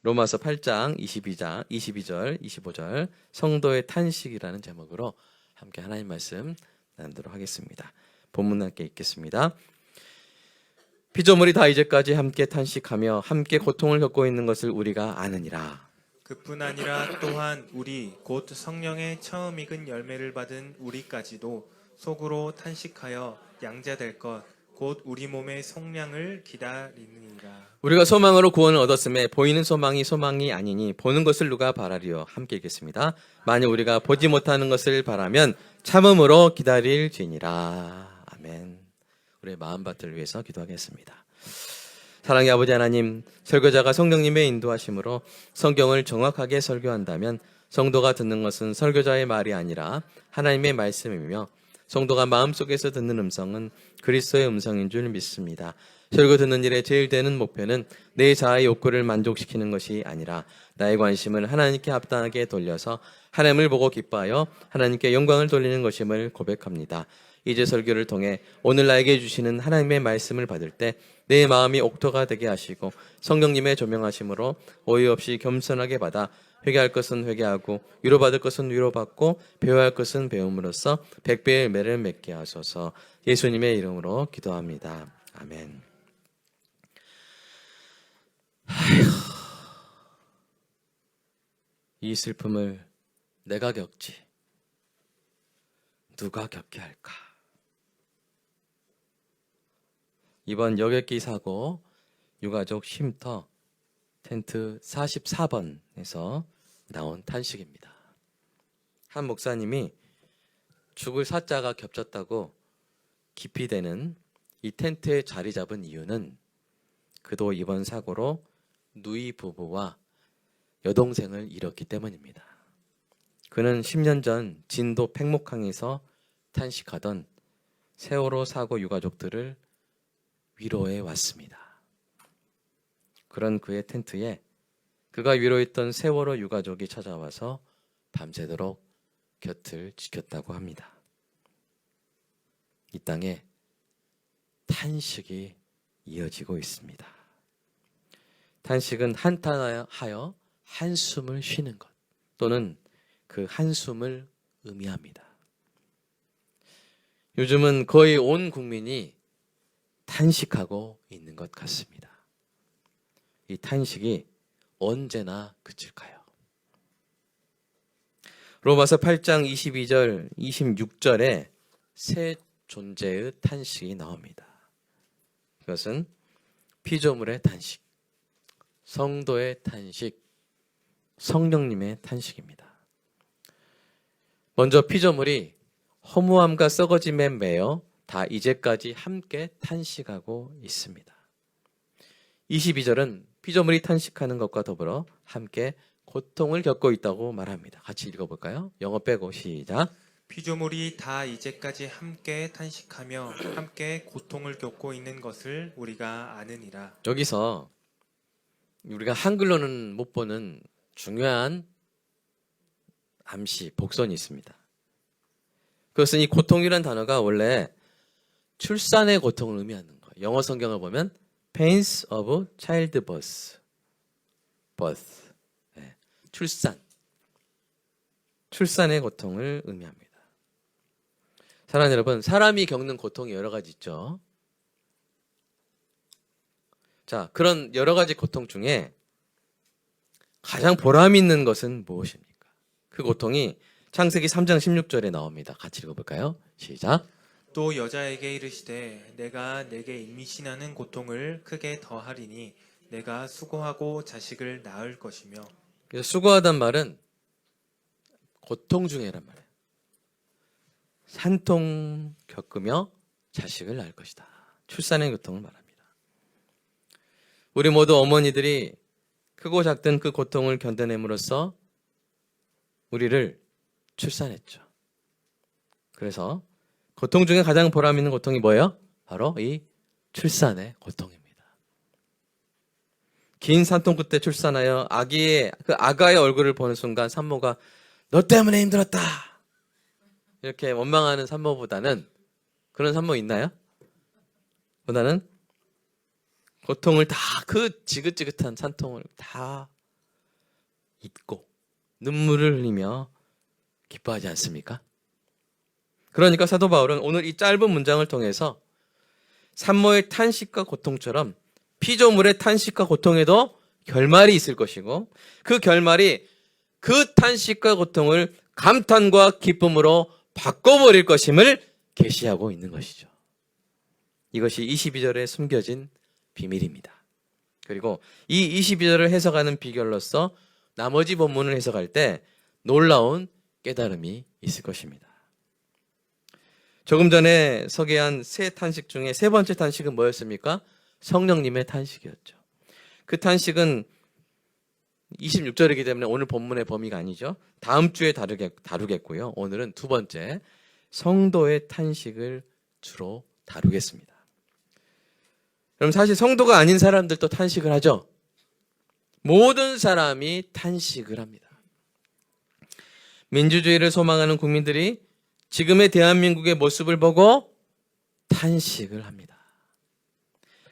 로마서 8장 22절, 25절 성도의 탄식이라는 제목으로 함께 하나님 말씀 나누도록 하겠습니다. 본문 함께 읽겠습니다. 피조물이 다 이제까지 함께 탄식하며 함께 고통을 겪고 있는 것을 우리가 아느니라. 그뿐 아니라 또한 우리 곧 성령의 처음 익은 열매를 받은 우리까지도 속으로 탄식하여 양자될 것 곧 우리 몸의 속량을 기다리느니라. 우리가 소망으로 구원을 얻었음에 보이는 소망이 소망이 아니니 보는 것을 누가 바라리요. 함께 읽겠습니다. 만일 우리가 보지 못하는 것을 바라면 참음으로 기다릴지니라. 아멘. 우리의 마음밭을 위해서 기도하겠습니다. 사랑의 아버지 하나님, 설교자가 성령님의 인도하심으로 성경을 정확하게 설교한다면 성도가 듣는 것은 설교자의 말이 아니라 하나님의 말씀이며 성도가 마음속에서 듣는 음성은 그리스도의 음성인 줄 믿습니다. 설교 듣는 일에 제일 되는 목표는 내 자아의 욕구를 만족시키는 것이 아니라 나의 관심을 하나님께 합당하게 돌려서 하나님을 보고 기뻐하여 하나님께 영광을 돌리는 것임을 고백합니다. 이제 설교를 통해 오늘 나에게 주시는 하나님의 말씀을 받을 때 내 마음이 옥토가 되게 하시고 성령님의 조명하심으로 오해 없이 겸손하게 받아 회개할 것은 회개하고 위로받을 것은 위로받고 배워야 할 것은 배움으로써 100배의 열매를 맺게 하소서. 예수님의 이름으로 기도합니다. 아멘. 이 슬픔을 내가 겪지 누가 겪게 할까? 이번 여객기 사고 유가족 쉼터 텐트 44번에서 나온 탄식입니다. 한 목사님이 죽을 사자가 겹쳤다고 기피되는 이 텐트에 자리 잡은 이유는 그도 이번 사고로 누이 부부와 여동생을 잃었기 때문입니다. 그는 10년 전 진도 팽목항에서 탄식하던 세월호 사고 유가족들을 위로해 왔습니다. 그런 그의 텐트에 그가 위로했던 세월호 유가족이 찾아와서 밤새도록 곁을 지켰다고 합니다. 이 땅에 탄식이 이어지고 있습니다. 탄식은 한탄하여 한숨을 쉬는 것 또는 그 한숨을 의미합니다. 요즘은 거의 온 국민이 탄식하고 있는 것 같습니다. 이 탄식이 언제나 그칠까요? 로마서 8장 22절, 26절에 새 존재의 탄식이 나옵니다. 그것은 피조물의 탄식, 성도의 탄식, 성령님의 탄식입니다. 먼저 피조물이 허무함과 썩어짐에 매여 다 이제까지 함께 탄식하고 있습니다. 22절은 피조물이 탄식하는 것과 더불어 함께 고통을 겪고 있다고 말합니다. 같이 읽어볼까요? 영어 빼고 시작. 피조물이 다 이제까지 함께 탄식하며 함께 고통을 겪고 있는 것을 우리가 아느니라. 여기서 우리가 한글로는 못 보는 중요한 암시, 복선이 있습니다. 그것은 이 고통이라는 단어가 원래 출산의 고통을 의미하는 거예요. 영어 성경을 보면 pains of childbirth, 네, 출산의 고통을 의미합니다. 사랑하는 여러분, 사람이 겪는 고통이 여러 가지 있죠. 자, 그런 여러 가지 고통 중에 가장 보람 있는 것은 무엇입니까? 그 고통이 창세기 3장 16절에 나옵니다. 같이 읽어볼까요? 시작. 또 여자에게 이르시되 내가 내게 임신하는 고통을 크게 더하리니 내가 수고하고 자식을 낳을 것이며. 그래서 수고하단 말은 고통 중에란 말이에요. 산통 겪으며 자식을 낳을 것이다. 출산의 고통을 말합니다. 우리 모두 어머니들이 크고 작든 그 고통을 견뎌냄으로써 우리를 출산했죠. 그래서 고통 중에 가장 보람 있는 고통이 뭐예요? 바로 이 출산의 고통입니다. 긴 산통 끝에 출산하여 그 아가의 얼굴을 보는 순간 산모가 너 때문에 힘들었다 이렇게 원망하는 산모보다는, 그런 산모 있나요? 보다는 고통을 다, 그 지긋지긋한 산통을 다 잊고 눈물을 흘리며 기뻐하지 않습니까? 그러니까 사도 바울은 오늘 이 짧은 문장을 통해서 산모의 탄식과 고통처럼 피조물의 탄식과 고통에도 결말이 있을 것이고 그 결말이 그 탄식과 고통을 감탄과 기쁨으로 바꿔버릴 것임을 계시하고 있는 것이죠. 이것이 22절에 숨겨진 비밀입니다. 그리고 이 22절을 해석하는 비결로서 나머지 본문을 해석할 때 놀라운 깨달음이 있을 것입니다. 조금 전에 소개한 세 탄식 중에 세 번째 탄식은 뭐였습니까? 성령님의 탄식이었죠. 그 탄식은 26절이기 때문에 오늘 본문의 범위가 아니죠. 다음 주에 다루겠고요. 오늘은 두 번째 성도의 탄식을 주로 다루겠습니다. 그럼 사실 성도가 아닌 사람들도 탄식을 하죠. 모든 사람이 탄식을 합니다. 민주주의를 소망하는 국민들이 지금의 대한민국의 모습을 보고 탄식을 합니다.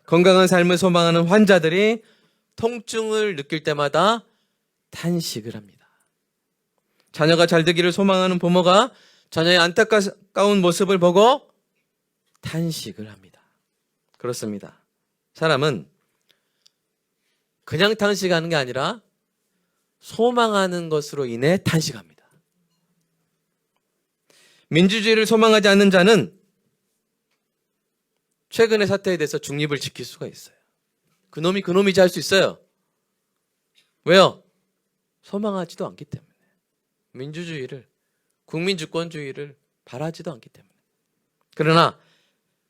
건강한 삶을 소망하는 환자들이 통증을 느낄 때마다 탄식을 합니다. 자녀가 잘 되기를 소망하는 부모가 자녀의 안타까운 모습을 보고 탄식을 합니다. 그렇습니다. 사람은 그냥 탄식하는 게 아니라 소망하는 것으로 인해 탄식합니다. 민주주의를 소망하지 않는 자는 최근의 사태에 대해서 중립을 지킬 수가 있어요. 그놈이 그놈이지 할 수 있어요. 왜요? 소망하지도 않기 때문에. 민주주의를, 국민주권주의를 바라지도 않기 때문에. 그러나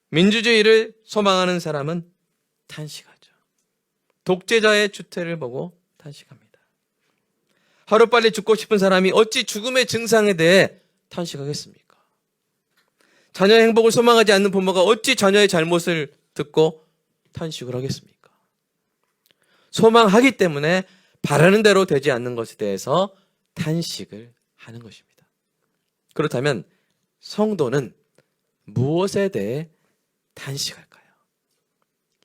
민주주의를 소망하는 사람은 탄식하죠. 독재자의 주태를 보고 탄식합니다. 하루빨리 죽고 싶은 사람이 어찌 죽음의 증상에 대해 탄식하겠습니까? 자녀의 행복을 소망하지 않는 부모가 어찌 자녀의 잘못을 듣고 탄식을 하겠습니까? 소망하기 때문에 바라는 대로 되지 않는 것에 대해서 탄식을 하는 것입니다. 그렇다면 성도는 무엇에 대해 탄식할까요?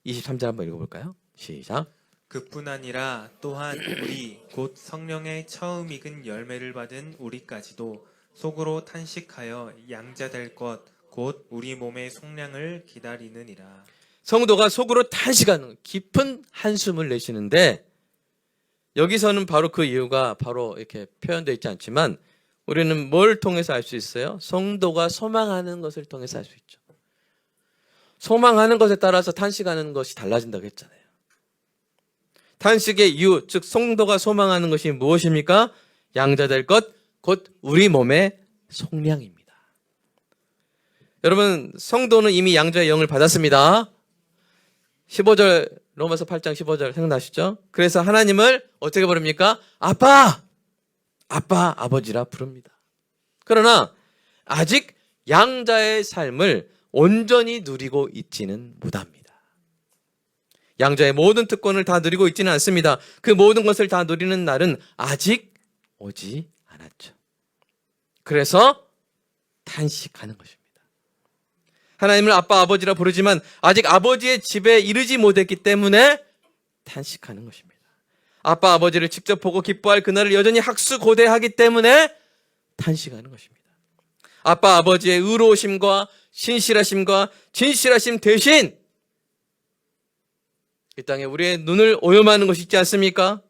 23절 한번 읽어볼까요? 시작. 그뿐 아니라 또한 우리 곧 성령의 처음 익은 열매를 받은 우리까지도 속으로 탄식하여 양자될 것 곧 우리 몸의 속량을 기다리느니라. 성도가 속으로 탄식하는 깊은 한숨을 내쉬는데 여기서는 바로 그 이유가 바로 이렇게 표현되어 있지 않지만 우리는 뭘 통해서 알 수 있어요? 성도가 소망하는 것을 통해서 알 수 있죠. 소망하는 것에 따라서 탄식하는 것이 달라진다고 했잖아요. 탄식의 이유, 즉 성도가 소망하는 것이 무엇입니까? 양자될 것, 곧 우리 몸의 속량입니다. 여러분, 성도는 이미 양자의 영을 받았습니다. 15절, 로마서 8장 15절 생각나시죠? 그래서 하나님을 어떻게 부릅니까? 아빠, 아버지라 부릅니다. 그러나 아직 양자의 삶을 온전히 누리고 있지는 못합니다. 양자의 모든 특권을 다 누리고 있지는 않습니다. 그 모든 것을 다 누리는 날은 아직 오지 않았죠. 그래서 탄식하는 것입니다. 하나님을 아빠, 아버지라 부르지만 아직 아버지의 집에 이르지 못했기 때문에 탄식하는 것입니다. 아빠, 아버지를 직접 보고 기뻐할 그날을 여전히 학수고대하기 때문에 탄식하는 것입니다. 아빠, 아버지의 의로우심과 신실하심과 진실하심 대신 이 땅에 우리의 눈을 오염하는 것이 있지 않습니까?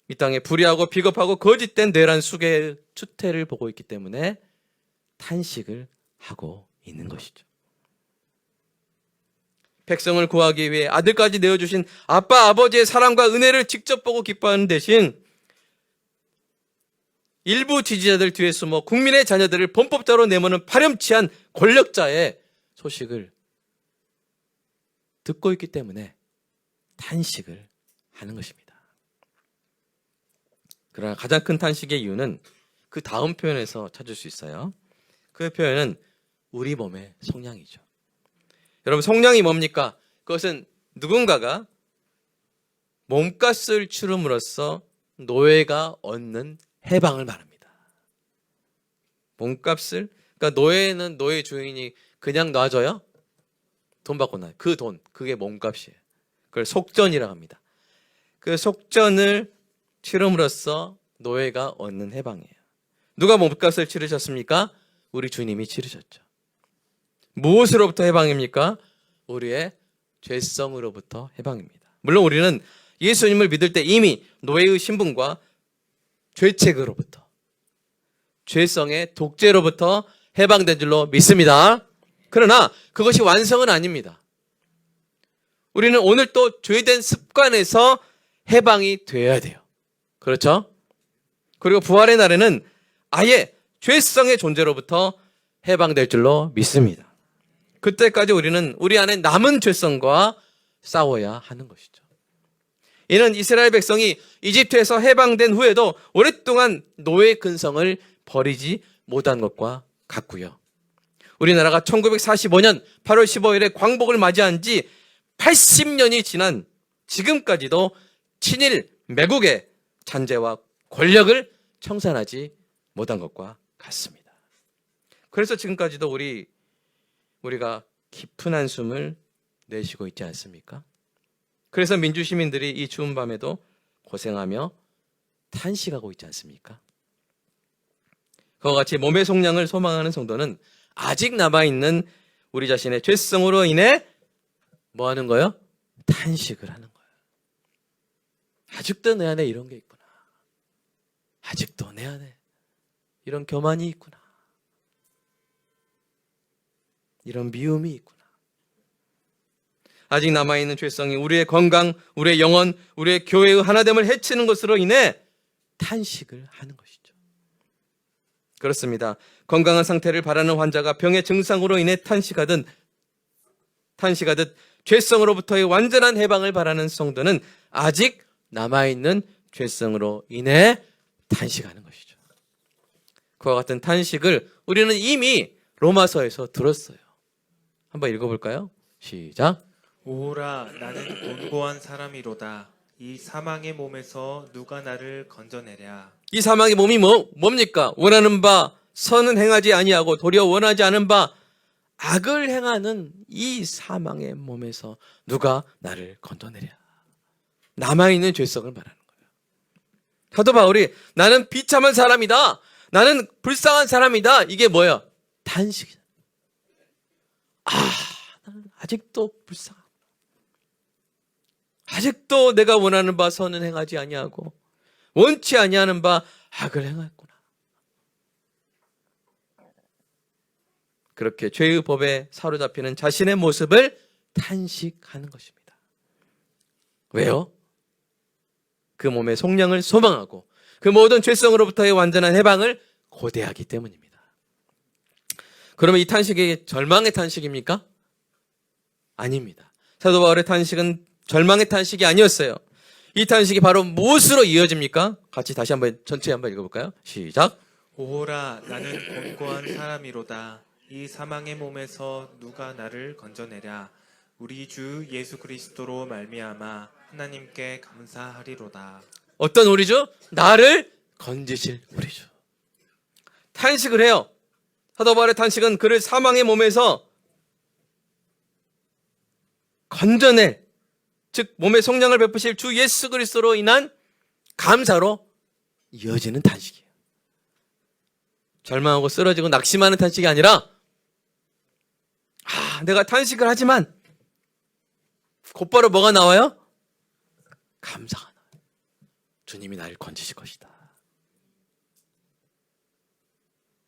이 땅에 불의하고 비겁하고 거짓된 내란 수개의 추태를 보고 있기 때문에 탄식을 하고 있는 것이죠. 백성을 구하기 위해 아들까지 내어주신 아빠, 아버지의 사랑과 은혜를 직접 보고 기뻐하는 대신 일부 지지자들 뒤에 숨어 국민의 자녀들을 범법자로 내모는 파렴치한 권력자의 소식을 듣고 있기 때문에 탄식을 하는 것입니다. 그러나 가장 큰 탄식의 이유는 그 다음 표현에서 찾을 수 있어요. 그 표현은 우리 몸의 속량이죠. 여러분, 속량이 뭡니까? 그것은 누군가가 몸값을 치름으로써 노예가 얻는 해방을 말합니다. 몸값을, 그러니까 노예는 노예 주인이 그냥 놔줘요? 돈 받고 나요. 그 돈, 그게 몸값이에요. 그걸 속전이라고 합니다. 그 속전을 치름으로써 노예가 얻는 해방이에요. 누가 몸값을 치르셨습니까? 우리 주님이 치르셨죠. 무엇으로부터 해방입니까? 우리의 죄성으로부터 해방입니다. 물론 우리는 예수님을 믿을 때 이미 노예의 신분과 죄책으로부터, 죄성의 독재로부터 해방된 줄로 믿습니다. 그러나 그것이 완성은 아닙니다. 우리는 오늘 또 죄된 습관에서 해방이 되어야 돼요. 그렇죠? 그리고 부활의 날에는 아예 죄성의 존재로부터 해방될 줄로 믿습니다. 그때까지 우리는 우리 안에 남은 죄성과 싸워야 하는 것이죠. 이는 이스라엘 백성이 이집트에서 해방된 후에도 오랫동안 노예 근성을 버리지 못한 것과 같고요. 우리나라가 1945년 8월 15일에 광복을 맞이한 지 80년이 지난 지금까지도 친일 매국의 잔재와 권력을 청산하지 못한 것과 같습니다. 그래서 지금까지도 우리가 깊은 한숨을 내쉬고 있지 않습니까? 그래서 민주시민들이 이 추운 밤에도 고생하며 탄식하고 있지 않습니까? 그와 같이 몸의 속량을 소망하는 성도는 아직 남아있는 우리 자신의 죄성으로 인해 뭐 하는 거예요? 탄식을 하는 거예요. 아직도 내 안에 이런 게 있구나. 아직도 내 안에 이런 교만이 있구나. 이런 미움이 있구나. 아직 남아있는 죄성이 우리의 건강, 우리의 영혼, 우리의 교회의 하나됨을 해치는 것으로 인해 탄식을 하는 것이죠. 그렇습니다. 건강한 상태를 바라는 환자가 병의 증상으로 인해 탄식하듯 죄성으로부터의 완전한 해방을 바라는 성도는 아직 남아있는 죄성으로 인해 탄식하는 것이죠. 그와 같은 탄식을 우리는 이미 로마서에서 들었어요. 한번 읽어볼까요? 시작. 오호라 나는 곤고한 사람이로다. 이 사망의 몸에서 누가 나를 건져내랴. 이 사망의 몸이 뭡니까? 원하는 바 선은 행하지 아니하고 도리어 원하지 않은 바 악을 행하는 이 사망의 몸에서 누가 나를 건져내랴. 남아있는 죄성을 말하는 거예요. 사도 바울이 나는 비참한 사람이다. 나는 불쌍한 사람이다. 이게 뭐야? 탄식이다. 나는 아직도 불쌍하구나. 아직도 내가 원하는 바 선은 행하지 아니하고 원치 아니하는 바 악을 행했구나. 그렇게 죄의 법에 사로잡히는 자신의 모습을 탄식하는 것입니다. 왜요? 그 몸의 속량을 소망하고 그 모든 죄성으로부터의 완전한 해방을 고대하기 때문입니다. 그러면 이 탄식이 절망의 탄식입니까? 아닙니다. 사도 바울의 탄식은 절망의 탄식이 아니었어요. 이 탄식이 바로 무엇으로 이어집니까? 같이 다시 한번 전체 한번 읽어볼까요? 시작. 오호라 나는 곤고한 사람이로다. 이 사망의 몸에서 누가 나를 건져내랴. 우리 주 예수 그리스도로 말미암아 하나님께 감사하리로다. 어떤 우리 주? 나를 건지실 우리 주. 탄식을 해요. 사도 바울의 탄식은 그를 사망의 몸에서 건져낼, 즉 몸의 속량을 베푸실 주 예수 그리스도로 인한 감사로 이어지는 탄식이에요. 절망하고 쓰러지고 낙심하는 탄식이 아니라 내가 탄식을 하지만 곧바로 뭐가 나와요? 감사가 나와요. 주님이 나를 건지실 것이다.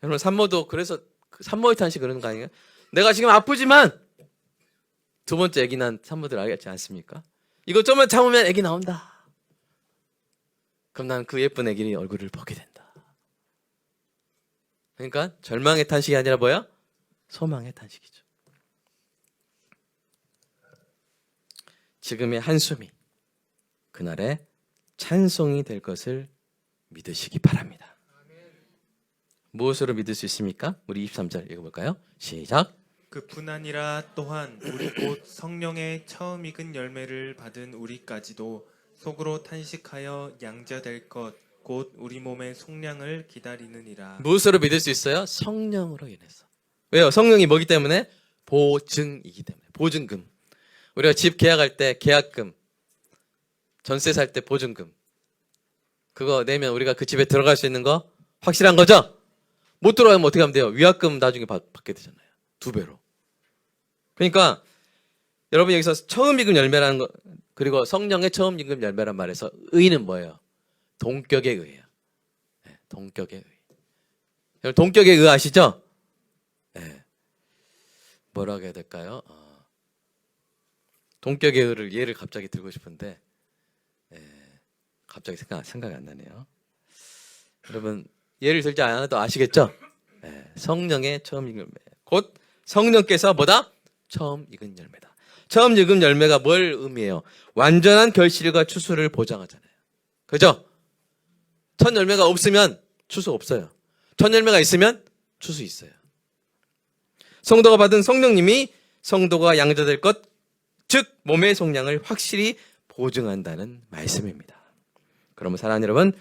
여러분 산모도 그래서 산모의 탄식 그러는 거 아니에요? 내가 지금 아프지만 두 번째 아기 난 산모들 알겠지 않습니까? 이거 좀만 참으면 아기 나온다. 그럼 난 그 예쁜 아기 얼굴을 보게 된다. 그러니까 절망의 탄식이 아니라 뭐야? 소망의 탄식이죠. 지금의 한숨이 그날의 찬송이 될 것을 믿으시기 바랍니다. 무엇으로 믿을 수 있습니까? 우리 23절 읽어볼까요? 시작. 그뿐 아니라 또한 우리 곧 성령의 처음 익은 열매를 받은 우리까지도 속으로 탄식하여 양자될 것 곧 우리 몸의 속량을 기다리느니라. 무엇으로 믿을 수 있어요? 성령으로 인해서. 왜요? 성령이 뭐기 때문에? 보증이기 때문에. 보증금. 우리가 집 계약할 때 계약금, 전세 살 때 보증금. 그거 내면 우리가 그 집에 들어갈 수 있는 거 확실한 거죠? 못 들어가면 어떻게 하면 돼요? 위약금 나중에 받게 되잖아요. 2배로. 그러니까 여러분 여기서 처음 익은 열매라는 거 그리고 성령의 처음 익은 열매란 말에서 의는 뭐예요? 동격의 의예요. 네, 동격의 의. 여러분 동격의 의 아시죠? 네. 뭐라고 해야 될까요? 동격의 의를 예를 갑자기 들고 싶은데 갑자기 생각이 안 나네요. 여러분 예를 들지 않아도 아시겠죠? 성령의 처음 익은 열매. 곧 성령께서 뭐다? 처음 익은 열매다. 처음 익은 열매가 뭘 의미해요? 완전한 결실과 추수를 보장하잖아요. 그죠? 첫 열매가 없으면 추수 없어요. 첫 열매가 있으면 추수 있어요. 성도가 받은 성령님이 성도가 양자될 것, 즉 몸의 속량을 확실히 보증한다는 말씀입니다. 그러면 사랑하는 여러분,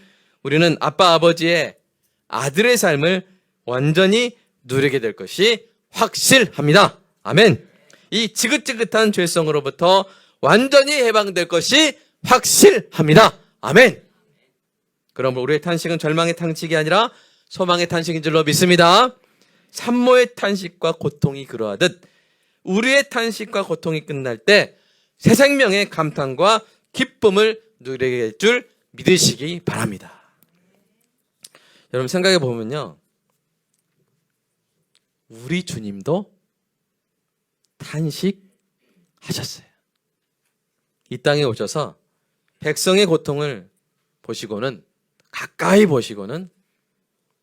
우리는 아빠 아버지의 아들의 삶을 완전히 누리게 될 것이 확실합니다. 아멘. 이 지긋지긋한 죄성으로부터 완전히 해방될 것이 확실합니다. 아멘. 그럼 우리의 탄식은 절망의 탄식이 아니라 소망의 탄식인 줄로 믿습니다. 산모의 탄식과 고통이 그러하듯 우리의 탄식과 고통이 끝날 때 새 생명의 감탄과 기쁨을 누리게 될 줄 믿으시기 바랍니다. 여러분 생각해 보면요, 우리 주님도 탄식하셨어요. 이 땅에 오셔서 백성의 고통을 보시고는 가까이 보시고는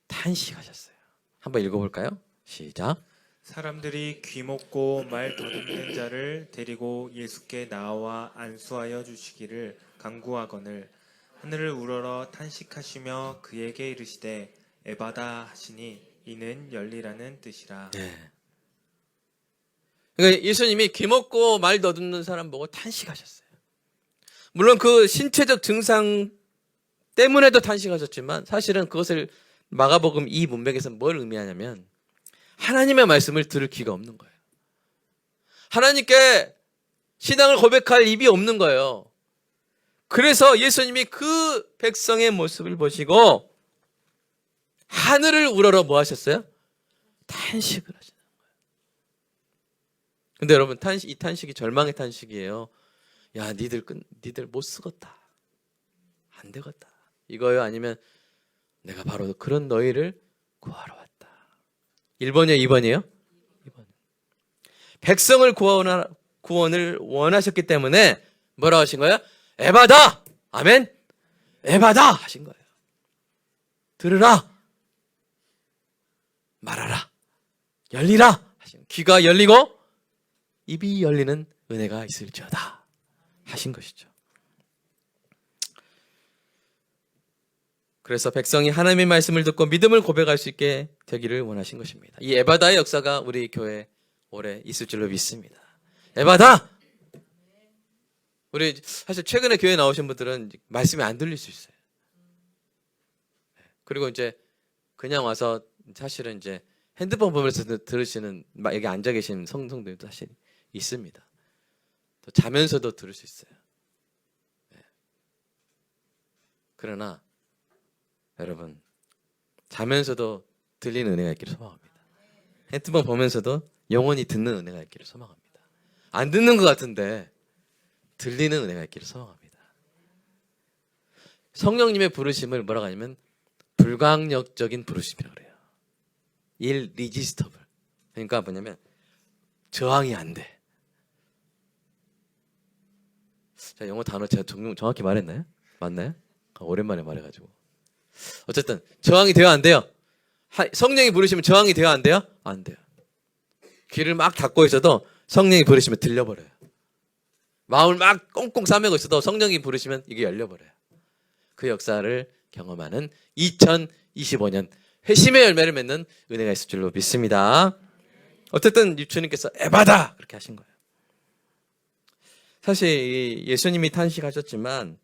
탄식하셨어요. 한번 읽어볼까요? 시작. 사람들이 귀먹고 말 더듬는 자를 데리고 예수께 나와 안수하여 주시기를 간구하거늘 하늘을 우러러 탄식하시며 그에게 이르시되 에바다 하시니 이는 열리라는 뜻이라. 네. 그러니까 예수님이 귀먹고 말 더듬는 사람 보고 탄식하셨어요. 물론 그 신체적 증상 때문에도 탄식하셨지만 사실은 그것을 마가복음 이 문맥에서 뭘 의미하냐면 하나님의 말씀을 들을 귀가 없는 거예요. 하나님께 신앙을 고백할 입이 없는 거예요. 그래서 예수님이 그 백성의 모습을 보시고 하늘을 우러러 뭐 하셨어요? 탄식을 하시는 거예요. 근데 여러분 이 탄식이 절망의 탄식이에요. 야, 니들 못 쓰겄다. 안 되겠다. 이거요? 아니면 내가 바로 그런 너희를 구하러 왔다. 1번이요? 2번이에요? 2번. 백성을 구원을 원하셨기 때문에 뭐라고 하신 거예요? 에바다! 아멘? 에바다! 하신 거예요. 들으라! 말하라! 열리라! 하신 귀가 열리고 입이 열리는 은혜가 있을지어다 하신 것이죠. 그래서 백성이 하나님의 말씀을 듣고 믿음을 고백할 수 있게 되기를 원하신 것입니다. 이 에바다의 역사가 우리 교회에 오래 있을 줄로 믿습니다. 에바다! 우리 사실 최근에 교회 나오신 분들은 말씀이 안 들릴 수 있어요. 그리고 이제 그냥 와서 사실은 이제 핸드폰 보면서 들으시는 여기 앉아 계신 성도들도 사실 있습니다. 또 자면서도 들을 수 있어요. 그러나 여러분 자면서도 들리는 은혜가 있기를 소망합니다. 핸드폰 보면서도 영원히 듣는 은혜가 있기를 소망합니다. 안 듣는 것 같은데 들리는 은혜가 있기를 소망합니다. 성령님의 부르심을 뭐라고 하냐면 불강력적인 부르심이라고 그래요. irresistible. 그러니까 뭐냐면 저항이 안 돼. 자, 영어 단어 제가 정확히 말했나요? 맞나요? 오랜만에 말해가지고. 어쨌든 저항이 돼요, 안 돼요? 성령이 부르시면 저항이 돼요, 안 돼요? 안 돼요. 귀를 막 닫고 있어도 성령이 부르시면 들려버려요. 마음을 막 꽁꽁 싸매고 있어도 성령이 부르시면 이게 열려버려요. 그 역사를 경험하는 2025년 회심의 열매를 맺는 은혜가 있을 줄로 믿습니다. 어쨌든 주님께서 에바다! 그렇게 하신 거예요. 사실 예수님이 탄식하셨지만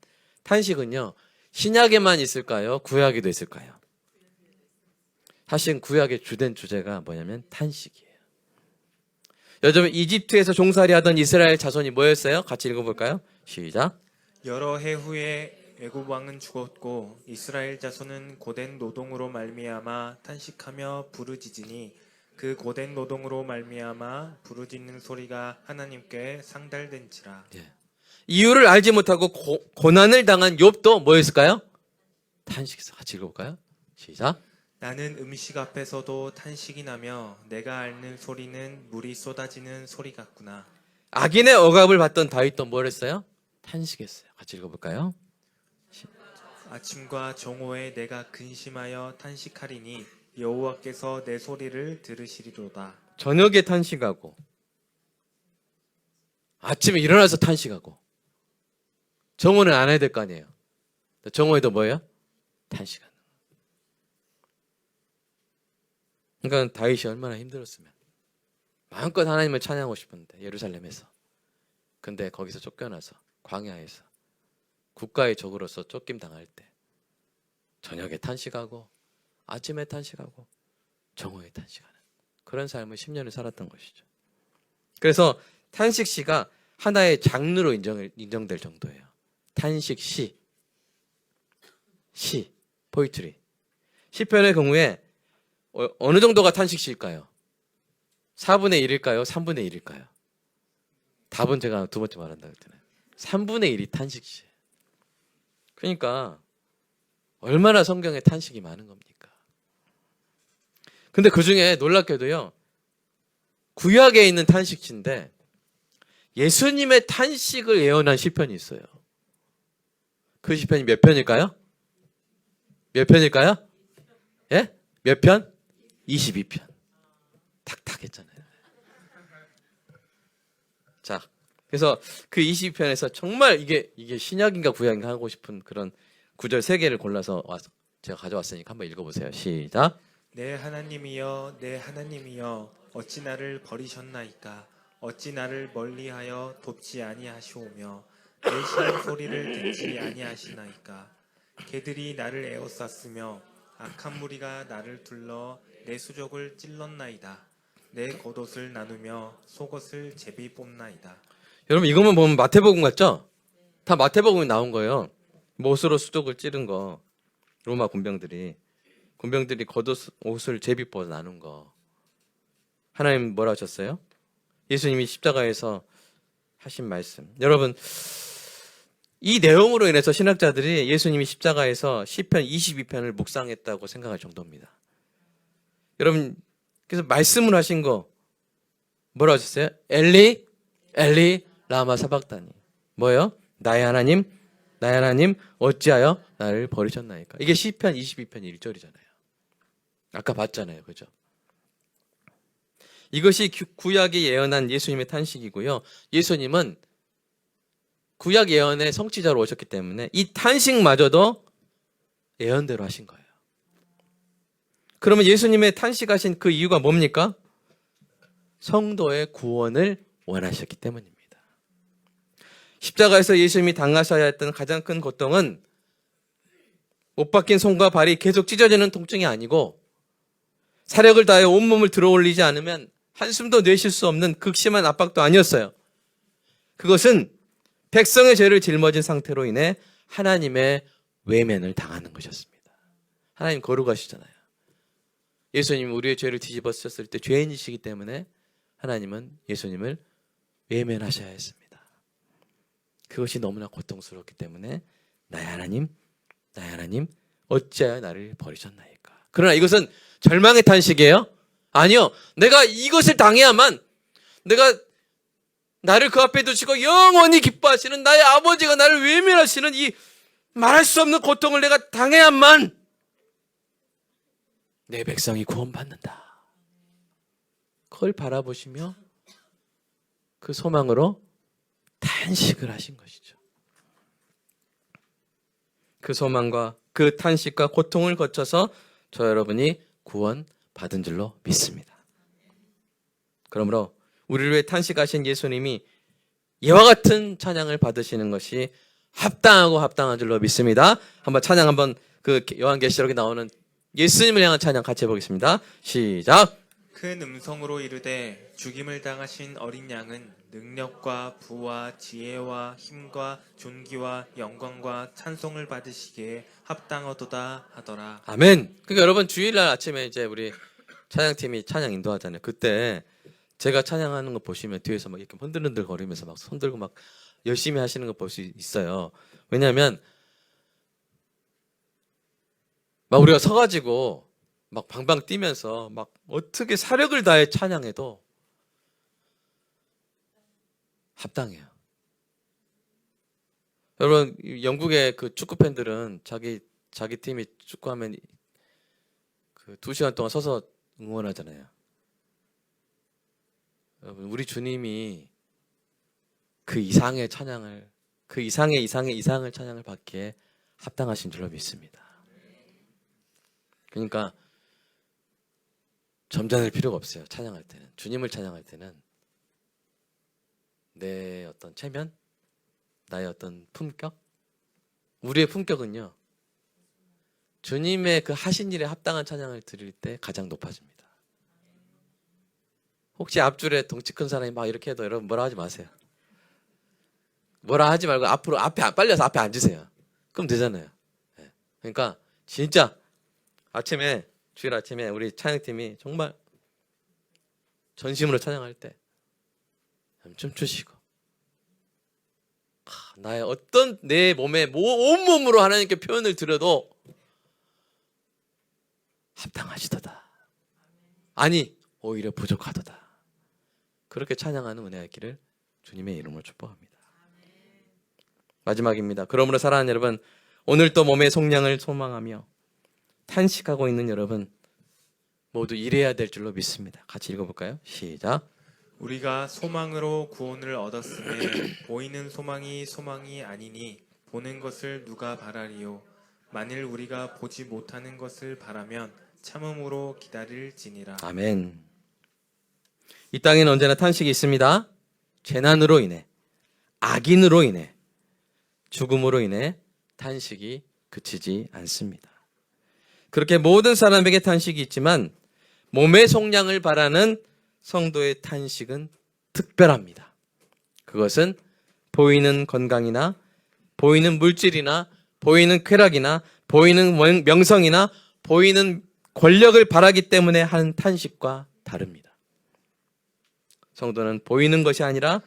탄식은요 신약에만 있을까요? 구약에도 있을까요? 사실 구약의 주된 주제가 뭐냐면 탄식이에요. 요즘 이집트에서 종살이 하던 이스라엘 자손이 뭐였어요? 같이 읽어볼까요? 시작. 여러 해 후에 애굽 왕은 죽었고 이스라엘 자손은 고된 노동으로 말미암아 탄식하며 부르짖으니 그 고된 노동으로 말미암아 부르짖는 소리가 하나님께 상달된지라. 예. 이유를 알지 못하고 고난을 당한 욥도 뭐였을까요? 탄식했어. 같이 읽어볼까요? 시작. 나는 음식 앞에서도 탄식이 나며 내가 앓는 소리는 물이 쏟아지는 소리 같구나. 악인의 억압을 받던 다윗도 뭘 했어요? 탄식했어요. 같이 읽어볼까요? 아침과 정오에 내가 근심하여 탄식하리니 여호와께서 내 소리를 들으시리로다. 저녁에 탄식하고 아침에 일어나서 탄식하고 정오는 안 해야 될 거 아니에요. 정오에도 뭐예요? 탄식하는. 그러니까 다윗이 얼마나 힘들었으면 마음껏 하나님을 찬양하고 싶은데 예루살렘에서 근데 거기서 쫓겨나서 광야에서 국가의 적으로서 쫓김 당할 때 저녁에 탄식하고 아침에 탄식하고 정오에 탄식하는 그런 삶을 10년을 살았던 것이죠. 그래서 탄식시가 하나의 장르로 인정될 정도예요. 탄식시, 포이트리. 시편의 경우에 어느 정도가 탄식시일까요? 4분의 1일까요? 3분의 1일까요? 답은 제가 두 번째 말한다고 했잖아요. 3분의 1이 탄식시예요. 그러니까 얼마나 성경에 탄식이 많은 겁니까? 근데 그 중에 놀랍게도요. 구약에 있는 탄식시인데 예수님의 탄식을 예언한 시편이 있어요. 그 시편이 몇 편일까요? 몇 편일까요? 예? 몇 편? 22편. 탁탁했잖아요. 자, 그래서 그 22편에서 정말 이게 신약인가 구약인가 하고 싶은 그런 구절 3개를 골라서 제가 가져왔으니까 한번 읽어보세요. 시작. 내 하나님이여 내 하나님이여 어찌 나를 버리셨나이까. 어찌 나를 멀리하여 돕지 아니하시오며 내 시인 소리를 듣지 아니하시나이까. 개들이 나를 에워쌌으며 악한 무리가 나를 둘러 내 수족을 찔렀나이다. 내 겉옷을 나누며 속옷을 제비 뽑나이다. 여러분 이것만 보면 마태복음 같죠? 다 마태복음에 나온 거예요. 못으로 수족을 찌른 거. 로마 군병들이 겉옷을 제비 뽑아 나눈 거. 하나님 뭐라 하셨어요? 예수님이 십자가에서 하신 말씀. 여러분 이 내용으로 인해서 신학자들이 예수님이 십자가에서 시편 22편을 묵상했다고 생각할 정도입니다. 여러분 그래서 말씀을 하신 거 뭐라 하셨어요? 엘리 라마 사박다니. 뭐예요? 나의 하나님 어찌하여 나를 버리셨나이까. 이게 시편 22편 1절이잖아요. 아까 봤잖아요. 그죠? 이것이 구약이 예언한 예수님의 탄식이고요. 예수님은 구약 예언의 성취자로 오셨기 때문에 이 탄식마저도 예언대로 하신 거예요. 그러면 예수님의 탄식하신 그 이유가 뭡니까? 성도의 구원을 원하셨기 때문입니다. 십자가에서 예수님이 당하셔야 했던 가장 큰 고통은 못 박힌 손과 발이 계속 찢어지는 통증이 아니고 사력을 다해 온몸을 들어올리지 않으면 한숨도 내쉴 수 없는 극심한 압박도 아니었어요. 그것은 백성의 죄를 짊어진 상태로 인해 하나님의 외면을 당하는 것이었습니다. 하나님 거룩하시잖아요. 예수님이 우리의 죄를 뒤집어 쓰셨을 때 죄인이시기 때문에 하나님은 예수님을 외면하셔야 했습니다. 그것이 너무나 고통스럽기 때문에 나의 하나님 어찌하여 나를 버리셨나이까. 그러나 이것은 절망의 탄식이에요? 아니요. 내가 이것을 당해야만 내가 나를 그 앞에 두시고 영원히 기뻐하시는 나의 아버지가 나를 외면하시는 이 말할 수 없는 고통을 내가 당해야만 내 백성이 구원받는다. 그걸 바라보시며 그 소망으로 탄식을 하신 것이죠. 그 소망과 그 탄식과 고통을 거쳐서 저 여러분이 구원받은 줄로 믿습니다. 그러므로 우리를 위해 탄식하신 예수님이 이와 같은 찬양을 받으시는 것이 합당한 줄로 믿습니다. 한번 찬양 한번 그 요한계시록에 나오는 예수님을 향한 찬양 같이 해보겠습니다. 시작. 큰 음성으로 이르되 죽임을 당하신 어린 양은 능력과 부와 지혜와 힘과 존귀와 영광과 찬송을 받으시기에 합당하도다 하더라. 아멘. 그러니까 여러분 주일날 아침에 이제 우리 찬양팀이 찬양 인도하잖아요. 그때 제가 찬양하는 거 보시면 뒤에서 막 이렇게 흔들흔들 거리면서 막 손들고 막 열심히 하시는 거 볼 수 있어요. 왜냐하면 막 우리가 서가지고 막 방방 뛰면서 막 어떻게 사력을 다해 찬양해도 합당해요. 여러분 영국의 그 축구 팬들은 자기 팀이 축구하면 그 2시간 동안 서서 응원하잖아요. 여러분 우리 주님이 그 이상의 찬양을 그 이상의 찬양을 받기에 합당하신 줄로 믿습니다. 그러니까 점잖을 필요가 없어요. 찬양할 때는 주님을 찬양할 때는 내 어떤 체면, 나의 어떤 품격, 우리의 품격은요 주님의 그 하신 일에 합당한 찬양을 드릴 때 가장 높아집니다. 혹시 앞줄에 덩치 큰 사람이 막 이렇게 해도 여러분 뭐라 하지 마세요. 뭐라 하지 말고 빨리 와서 앞에 앉으세요. 그럼 되잖아요. 그러니까 진짜 주일 아침에 우리 찬양팀이 정말 전심으로 찬양할 때 춤추시고 나의 어떤 내 몸에 온몸으로 하나님께 표현을 드려도 합당하시도다. 아니 오히려 부족하도다. 그렇게 찬양하는 은혜가 있기를 주님의 이름으로 축복합니다. 마지막입니다. 그러므로 사랑하는 여러분, 오늘 또 몸의 속량을 소망하며 탄식하고 있는 여러분 모두 일해야 될 줄로 믿습니다. 같이 읽어볼까요? 시작. 우리가 소망으로 구원을 얻었음에 보이는 소망이 아니니 보는 것을 누가 바라리요. 만일 우리가 보지 못하는 것을 바라면 참음으로 기다릴지니라. 아멘. 이 땅에는 언제나 탄식이 있습니다. 재난으로 인해, 악인으로 인해, 죽음으로 인해 탄식이 그치지 않습니다. 그렇게 모든 사람에게 탄식이 있지만 몸의 속량을 바라는 성도의 탄식은 특별합니다. 그것은 보이는 건강이나 보이는 물질이나 보이는 쾌락이나 보이는 명성이나 보이는 권력을 바라기 때문에 하는 탄식과 다릅니다. 성도는 보이는 것이 아니라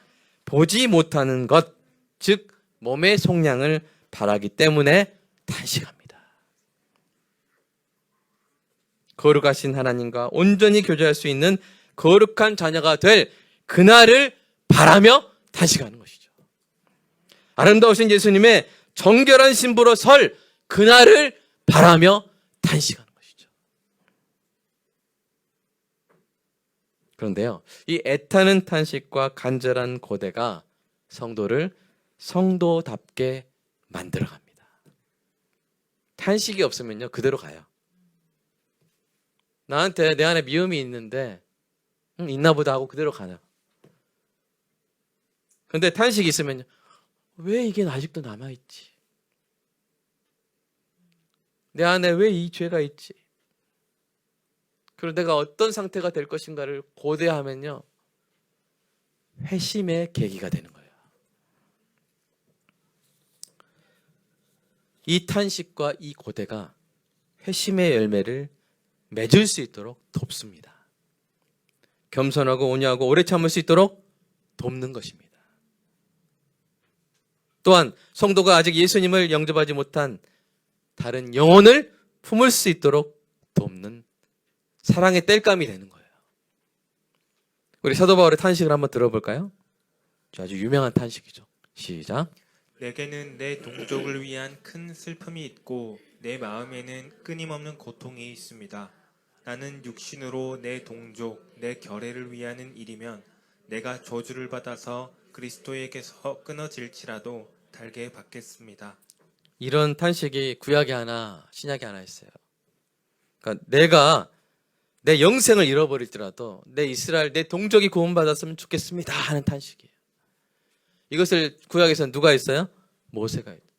보지 못하는 것, 즉 몸의 속량을 바라기 때문에 탄식합니다. 거룩하신 하나님과 온전히 교제할 수 있는 거룩한 자녀가 될 그날을 바라며 탄식하는 것이죠. 아름다우신 예수님의 정결한 신부로 설 그날을 바라며 탄식하는 것이죠. 그런데요, 이 애타는 탄식과 간절한 고대가 성도를 성도답게 만들어갑니다. 탄식이 없으면요 그대로 가요. 나한테 내 안에 미움이 있는데 있나 보다 하고 그대로 가요. 그런데 탄식이 있으면 왜 이게 아직도 남아있지? 내 안에 왜 이 죄가 있지? 그리고 내가 어떤 상태가 될 것인가를 고대하면요 회심의 계기가 되는 거예요. 이 탄식과 이 고대가 회심의 열매를 맺을 수 있도록 돕습니다. 겸손하고 온유하고 오래 참을 수 있도록 돕는 것입니다. 또한 성도가 아직 예수님을 영접하지 못한 다른 영혼을 품을 수 있도록 돕는 사랑의 땔감이 되는 거예요. 우리 사도 바울의 탄식을 한번 들어볼까요? 아주 유명한 탄식이죠. 시작. 내게는 내 동족을 위한 큰 슬픔이 있고 내 마음에는 끊임없는 고통이 있습니다. 나는 육신으로 내 동족, 내 결애를 위하는 일이면 내가 저주를 받아서 그리스도에게서 끊어질지라도 달게 받겠습니다. 이런 탄식이 구약에 하나, 신약에 하나 있어요. 그러니까 내가 내 영생을 잃어버릴지라도 내 이스라엘, 내 동족이 구원받았으면 좋겠습니다 하는 탄식이에요. 이것을 구약에서는 누가 했어요? 모세가 했어요.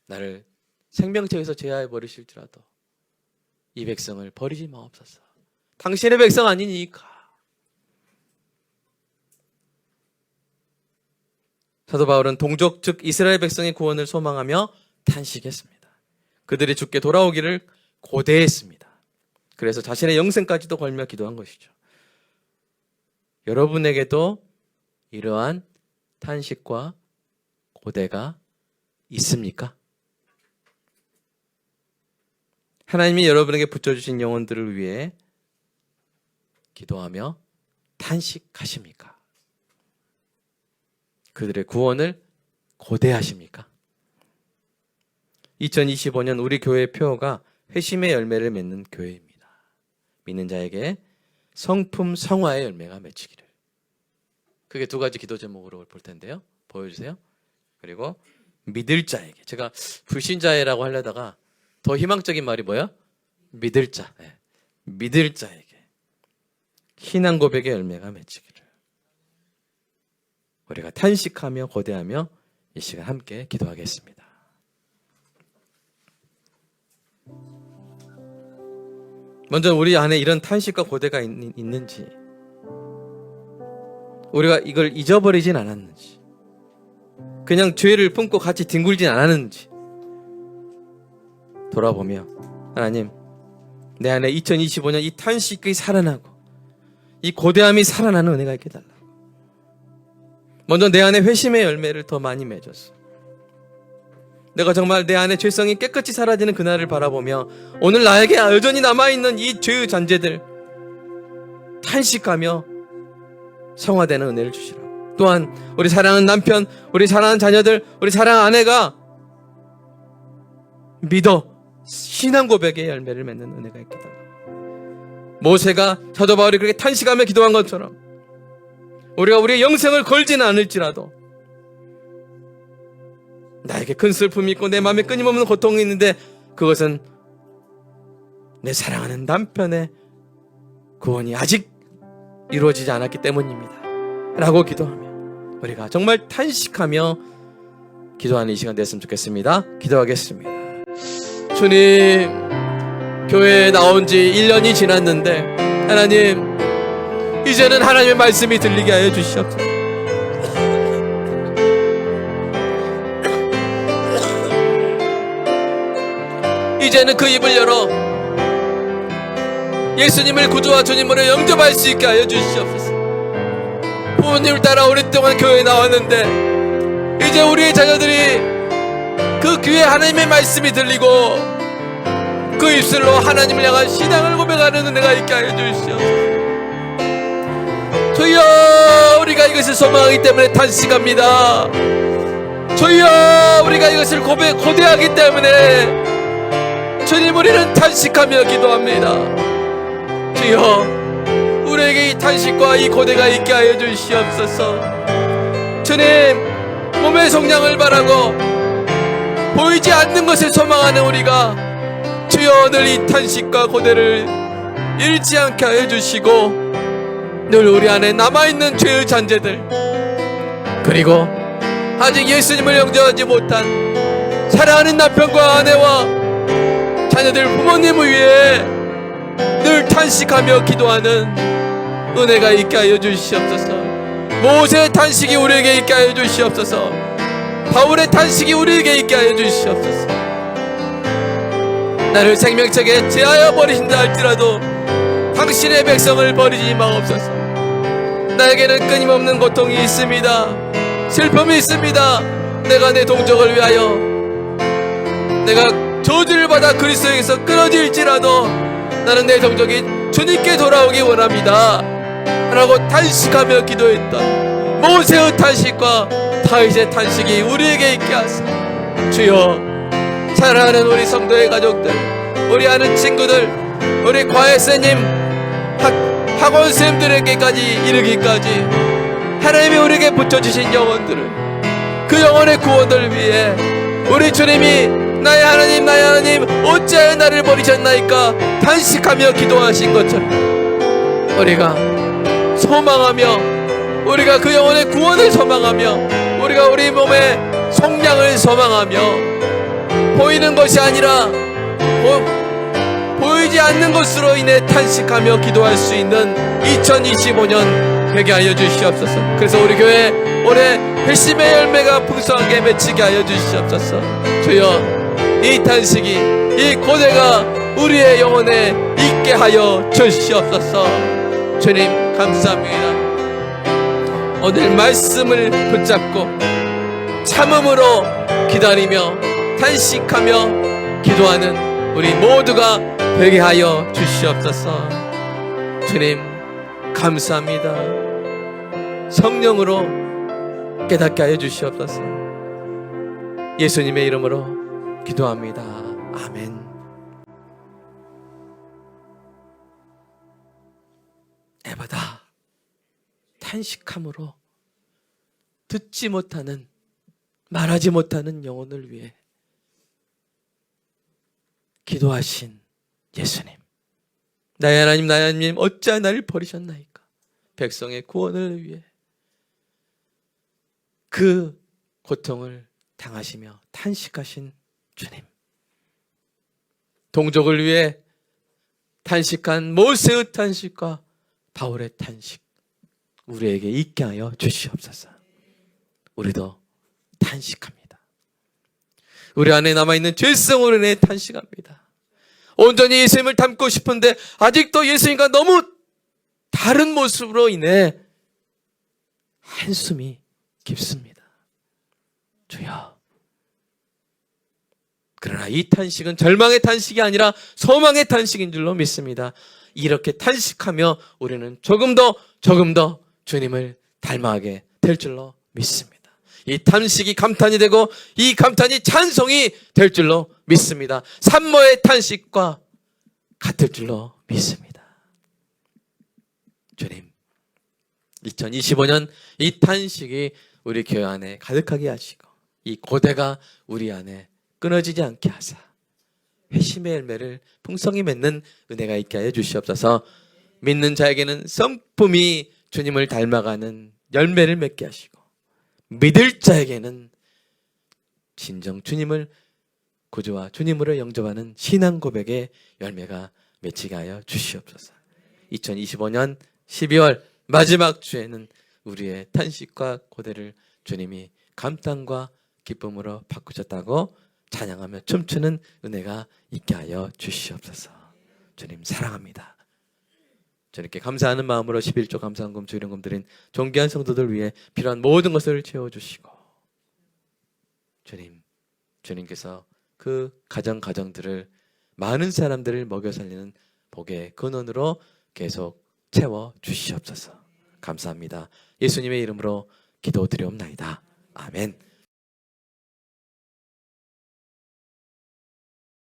나를 생명책에서 제하해 버리실지라도 이 백성을 버리지 마옵소서. 당신의 백성 아니니까. 사도 바울은 동족 즉 이스라엘 백성의 구원을 소망하며 탄식했습니다. 그들이 주께 돌아오기를 고대했습니다. 그래서 자신의 영생까지도 걸며 기도한 것이죠. 여러분에게도 이러한 탄식과 고대가 있습니까? 하나님이 여러분에게 붙여주신 영혼들을 위해 기도하며 탄식하십니까? 그들의 구원을 고대하십니까? 2025년 우리 교회의 표어가 회심의 열매를 맺는 교회입니다. 믿는 자에게 성품 성화의 열매가 맺히기를. 그게 두 가지 기도 제목으로 볼 텐데요. 보여주세요. 그리고 믿을 자에게. 제가 불신자애라고 하려다가 더 희망적인 말이 뭐야? 믿을 자. 네. 믿을 자에게 신앙 고백의 열매가 맺히기를. 우리가 탄식하며 고대하며 이 시간 함께 기도하겠습니다. 먼저 우리 안에 이런 탄식과 고대가 있는지, 우리가 이걸 잊어버리진 않았는지, 그냥 죄를 품고 같이 뒹굴진 않았는지 돌아보며 하나님, 내 안에 2025년 이 탄식이 살아나고 이 고대함이 살아나는 은혜가 있게 달라고. 먼저 내 안에 회심의 열매를 더 많이 맺었어. 내가 정말 내 안에 죄성이 깨끗이 사라지는 그날을 바라보며 오늘 나에게 여전히 남아있는 이 죄의 잔재들 탄식하며 성화되는 은혜를 주시라고. 또한 우리 사랑하는 남편, 우리 사랑하는 자녀들, 우리 사랑하는 아내가 믿어 신앙 고백의 열매를 맺는 은혜가 있게 달라고. 모세가 사도 바울이 그렇게 탄식하며 기도한 것처럼 우리가 우리의 영생을 걸지는 않을지라도 나에게 큰 슬픔이 있고 내 마음에 끊임없는 고통이 있는데 그것은 내 사랑하는 남편의 구원이 아직 이루어지지 않았기 때문입니다 라고 기도하며 우리가 정말 탄식하며 기도하는 이 시간 됐으면 좋겠습니다. 기도하겠습니다. 주님, 교회에 나온 지 1년이 지났는데 하나님, 이제는 하나님의 말씀이 들리게 하여 주시옵소서. 이제는 그 입을 열어 예수님을 구주와 주님으로 영접할 수 있게 하여 주시옵소서. 부모님을 따라 오랫동안 교회에 나왔는데 이제 우리의 자녀들이 그 귀에 하나님의 말씀이 들리고 그 입술로 하나님을 향한 신앙을 고백하는 은혜가 있게 하여 주시옵소서. 주여, 우리가 이것을 소망하기 때문에 탄식합니다. 주여, 우리가 이것을 고대하기 때문에 주님, 우리는 탄식하며 기도합니다. 주여, 우리에게 이 탄식과 이 고대가 있게 하여 주시옵소서. 주님, 몸의 속량을 바라고 보이지 않는 것을 소망하는 우리가 주여 늘 이 탄식과 고대를 잃지 않게 하여 주시고 늘 우리 안에 남아있는 죄의 잔재들 그리고 아직 예수님을 영접하지 못한 사랑하는 남편과 아내와 자녀들 부모님을 위해 늘 탄식하며 기도하는 은혜가 있게 하여 주시옵소서. 모세의 탄식이 우리에게 있게 하여 주시옵소서. 바울의 탄식이 우리에게 있게 하여 주시옵소서. 나를 생명책에 제하여 버리신다 할지라도 당신의 백성을 버리지 마옵소서. 나에게는 끊임없는 고통이 있습니다. 슬픔이 있습니다. 내가 내 동족을 위하여 내가 저주를 받아 그리스도에게서 끊어질지라도 나는 내 동족이 주님께 돌아오기 원합니다 라고 탄식하며 기도했던 모세의 탄식과 다윗의 탄식이 우리에게 있게 하소서. 주여, 사랑하는 우리 성도의 가족들, 우리 아는 친구들, 우리 과외쌤님, 학원 쌤들에게까지 이르기까지 하나님이 우리에게 붙여주신 영혼들을 그 영혼의 구원을 위해 우리 주님이 나의 하나님, 나의 하나님, 어찌하여 나를 버리셨나이까 탄식하며 기도하신 것처럼 우리가 소망하며 우리가 그 영혼의 구원을 소망하며 우리가 우리 몸의 속량을 소망하며 보이는 것이 아니라 보이지 않는 것으로 인해 탄식하며 기도할 수 있는 2025년 되게 하여 주시옵소서. 그래서 우리 교회 올해 회심의 열매가 풍성하게 맺히게 하여 주시옵소서. 주여, 이 탄식이, 이 고뇌가 우리의 영혼에 있게 하여 주시옵소서. 주님 감사합니다. 오늘 말씀을 붙잡고 참음으로 기다리며 탄식하며 기도하는 우리 모두가 되게 하여 주시옵소서. 주님 감사합니다. 성령으로 깨닫게 하여 주시옵소서. 예수님의 이름으로 기도합니다. 아멘. 에바다 탄식함으로 듣지 못하는, 말하지 못하는 영혼을 위해 기도하신 예수님, 나의 하나님, 나의 하나님, 어찌하여 나를 버리셨나이까. 백성의 구원을 위해 그 고통을 당하시며 탄식하신 주님, 동족을 위해 탄식한 모세의 탄식과 바울의 탄식 우리에게 있게 하여 주시옵소서. 우리도 탄식합니다. 우리 안에 남아있는 죄성으로 인해 탄식합니다. 온전히 예수님을 닮고 싶은데 아직도 예수님과 너무 다른 모습으로 인해 한숨이 깊습니다. 주여, 그러나 이 탄식은 절망의 탄식이 아니라 소망의 탄식인 줄로 믿습니다. 이렇게 탄식하며 우리는 조금 더 주님을 닮아가게 될 줄로 믿습니다. 이 탄식이 감탄이 되고 이 감탄이 찬송이 될 줄로 믿습니다. 산모의 탄식과 같을 줄로 믿습니다. 주님, 2025년 이 탄식이 우리 교회 안에 가득하게 하시고 이 고대가 우리 안에 끊어지지 않게 하사 회심의 열매를 풍성히 맺는 은혜가 있게 하여 주시옵소서. 믿는 자에게는 성품이 주님을 닮아가는 열매를 맺게 하시고 믿을 자에게는 진정 주님을 구주와 주님으로 영접하는 신앙 고백의 열매가 맺히게 하여 주시옵소서. 2025년 12월 마지막 주에는 우리의 탄식과 고대를 주님이 감탄과 기쁨으로 바꾸셨다고 찬양하며 춤추는 은혜가 있게 하여 주시옵소서. 주님 사랑합니다. 저렇게 감사하는 마음으로 11조 감사헌금 주일헌금 드린 존귀한 성도들 위해 필요한 모든 것을 채워주시고 주님께서 그 가정들을 많은 사람들을 먹여 살리는 복의 근원으로 계속 채워 주시옵소서. 감사합니다. 예수님의 이름으로 기도드리옵나이다. 아멘.